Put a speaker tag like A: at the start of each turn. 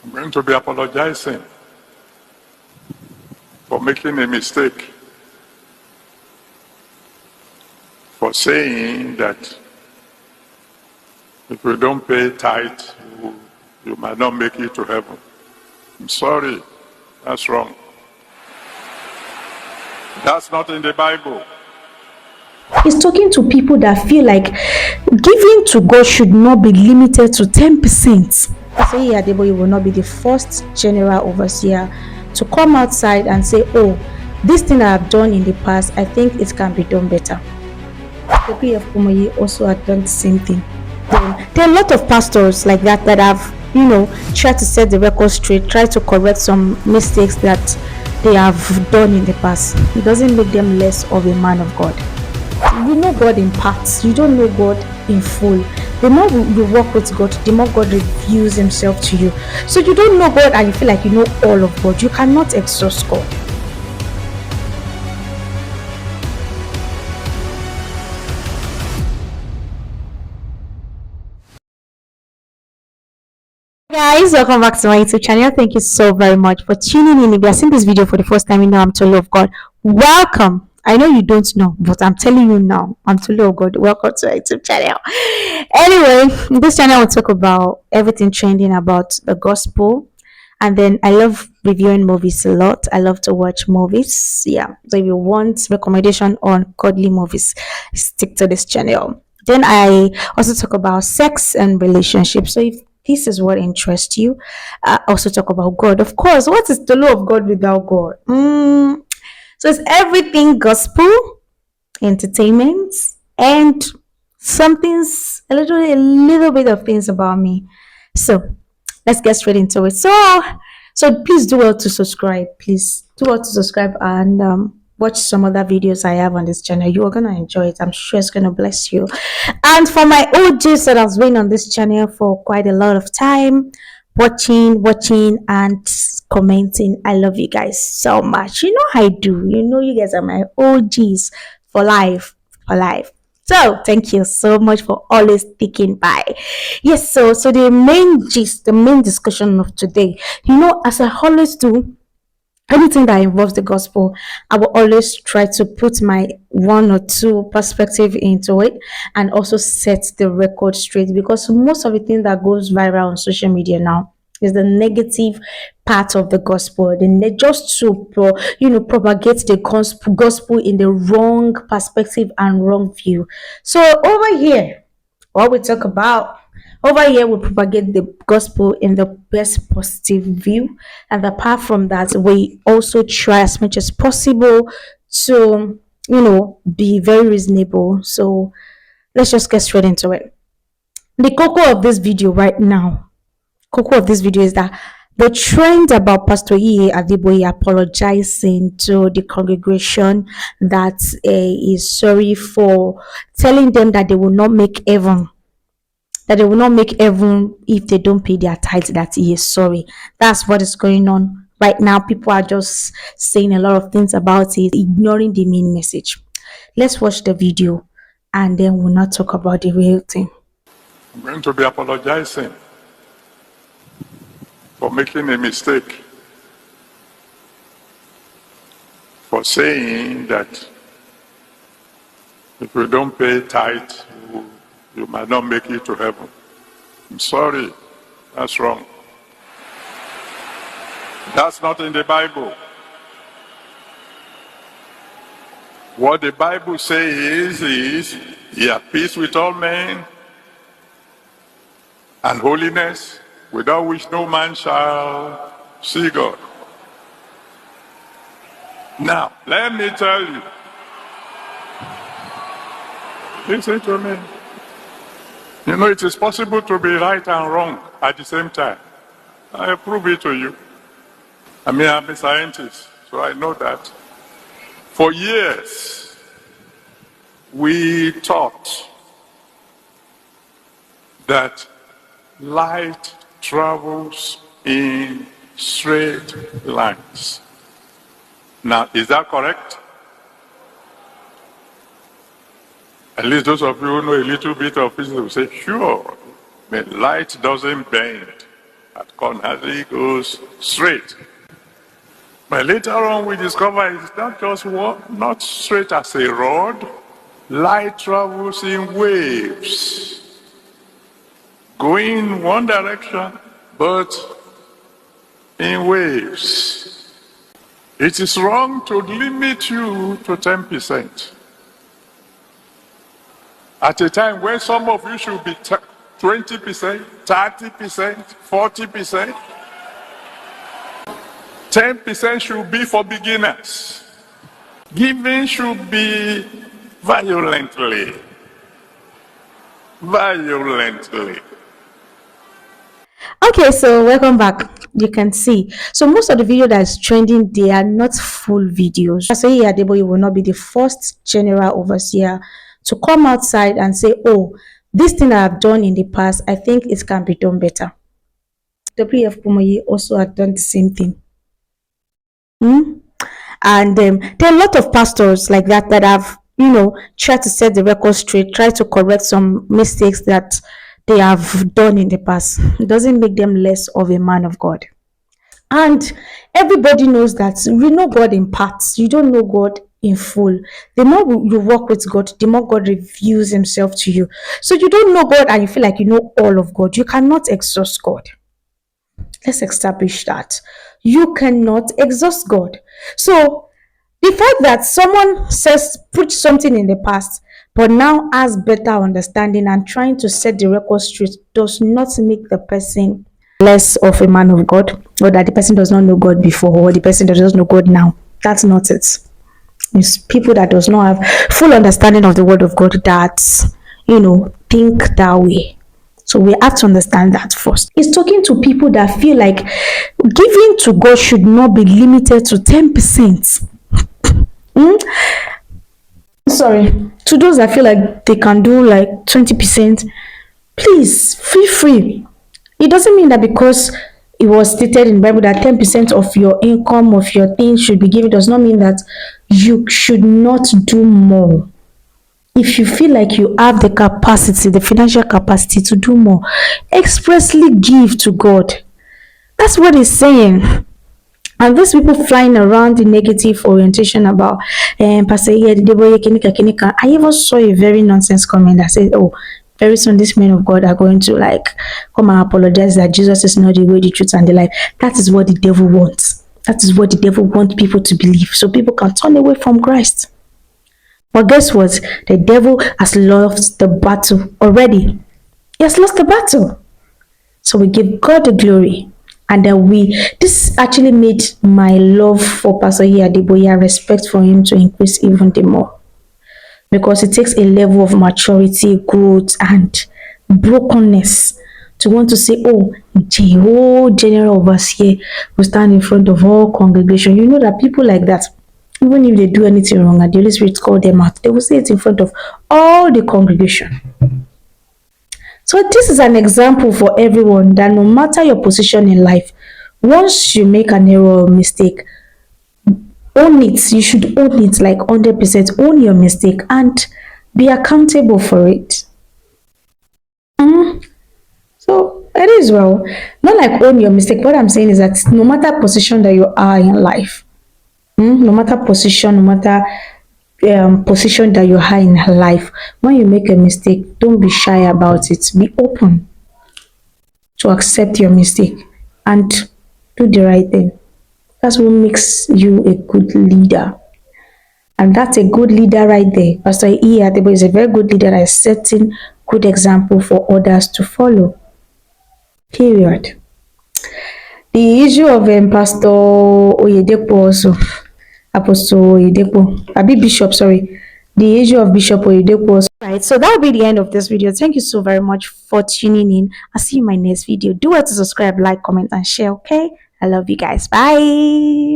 A: I'm going to be apologizing for making a mistake, for saying that if you don't pay tithe, you might not make it to heaven. I'm sorry, that's wrong. That's not in the Bible.
B: He's talking to people that feel like giving to God should not be limited to 10%. I say Adeboye will not be the first general overseer to come outside and say, oh, this thing I have done in the past, I think it can be done better. The PF Kumoyi also had done the same thing. There are a lot of pastors like that have, tried to set the record straight, try to correct some mistakes that they have done in the past. It doesn't make them less of a man of God. You know God in parts. You don't know God in full. The more you work with God, the more God reveals himself to you. So you don't know God and you feel like you know all of God. You cannot exhaust God. Guys, welcome back to my YouTube channel. Thank you so very much for tuning in. If you are seeing this video for the first time, you know I'm Tolu of God. Welcome. I know you don't know, but I'm telling you now, I'm Tolu of God. Welcome to my YouTube channel. Anyway, in this channel, we'll talk about everything trending about the gospel. And then I love reviewing movies a lot. I love to watch movies. Yeah. So if you want recommendation on godly movies, stick to this channel. Then I also talk about sex and relationships. So if this is what interests you, I also talk about God. Of course, what is the law of God without God? So it's everything gospel, entertainment, and something's a little bit of things about me. So let's get straight into it. So please do well to subscribe. Please do well to subscribe and watch some other videos I have on this channel. You are gonna enjoy it. I'm sure it's gonna bless you. And for my OGs that has been on this channel for quite a lot of time, watching and commenting, I love you guys so much. You know I do. You know you guys are my OGs for life. So thank you so much for always sticking by. Yes, so the main gist, the main discussion of today, as I always do, anything that involves the gospel, I will always try to put my one or two perspective into it and also set the record straight, because most of the thing that goes viral on social media now is the negative part of the gospel. Just to propagate the gospel in the wrong perspective and wrong view. So over here, what we talk about over here, we propagate the gospel in the best positive view, and apart from that, we also try as much as possible to be very reasonable. So let's just get straight into it. The cocoa of this video right now, is that the trend about Pastor Adeboye apologizing to the congregation that is sorry for telling them that they will not make heaven if they don't pay their tithe, that he is sorry. That's what is going on right now. People are just saying a lot of things about it, ignoring the main message. Let's watch the video and then we'll not talk about the real thing.
A: I'm going to be apologizing for making a mistake, for saying that if you don't pay tithe, you might not make it to heaven. I'm sorry, that's wrong. That's not in the Bible. What the Bible says is, ye have peace with all men, and holiness, without which no man shall see God. Now, let me tell you, listen to me. It is possible to be right and wrong at the same time. I prove it to you. I'm a scientist, so I know that. For years, we taught that light travels in straight lines. Now, is that correct? At least those of you who know a little bit of physics will say, sure, but light doesn't bend at corners, he goes straight. But later on, we discover it's not just not straight as a rod. Light travels in waves, going one direction, but in waves. It is wrong to limit you to 10%. At a time when some of you should be 20%, 30%, 40%, 10% should be for beginners. Giving should be violently.
B: Okay, so welcome back. You can see, so most of the video that is trending, they are not full videos. So here Adeboye will not be the first general overseer to come outside and say, oh, this thing I have done in the past, I think it can be done better. WF Pumoye also had done the same thing. And there are a lot of pastors like that have, tried to set the record straight, try to correct some mistakes that they have done in the past. It doesn't make them less of a man of God. And everybody knows that we know God in parts. You don't know God in full. The more you work with God, the more God reveals himself to you. So you don't know God and you feel like you know all of God. You cannot exhaust God. Let's establish that. You cannot exhaust God. So the fact that someone preach something in the past, but now has better understanding and trying to set the record straight, does not make the person less of a man of God, or that the person does not know God before, or the person that does not know God now. That's not it. It's people that does not have full understanding of the word of God that, think that way. So we have to understand that first. It's talking to people that feel like giving to God should not be limited to 10%. Sorry, to those that feel like they can do like 20%, please feel free. It doesn't mean that because it was stated in the Bible that 10% of your income, of your things should be given, does not mean that you should not do more. If you feel like you have the capacity, the financial capacity to do more, expressly give to God. That's what it's saying. And these people flying around the negative orientation about Pastor Adeboye Kenika. I even saw a very nonsense comment that said, oh, very soon these men of God are going to come and apologize that Jesus is not the way, the truth, and the life. That is what the devil wants. That is what the devil wants people to believe, so people can turn away from Christ. But guess what? The devil has lost the battle already. He has lost the battle. So we give God the glory. And then this actually made my love for Pastor Adeboye, respect for him, to increase even the more. Because it takes a level of maturity, growth, and brokenness to want to say, oh, the whole general overseer will stand in front of all congregation. You know that people like that, even if they do anything wrong and the Holy Spirit call them out, they will say it in front of all the congregation. So this is an example for everyone that no matter your position in life, once you make an error or mistake, own it. You should own it like 100%. Own your mistake and be accountable for it. So it is well. Not like own your mistake. What I'm saying is that no matter position that you are in life, no matter position, no matter position that you are in life, when you make a mistake, don't be shy about it. Be open to accept your mistake and do the right thing. That's what makes you a good leader. And that's a good leader right there. Pastor Adeboye is a very good leader that is setting good example for others to follow. Period. The issue of Pastor Oyedepo also, Apostle Oyedepo, Bishop, sorry. The issue of Bishop Oyedepo also. Right, so that will be the end of this video. Thank you so very much for tuning in. I'll see you in my next video. Do well to subscribe, like, comment, and share, okay? I love you guys. Bye.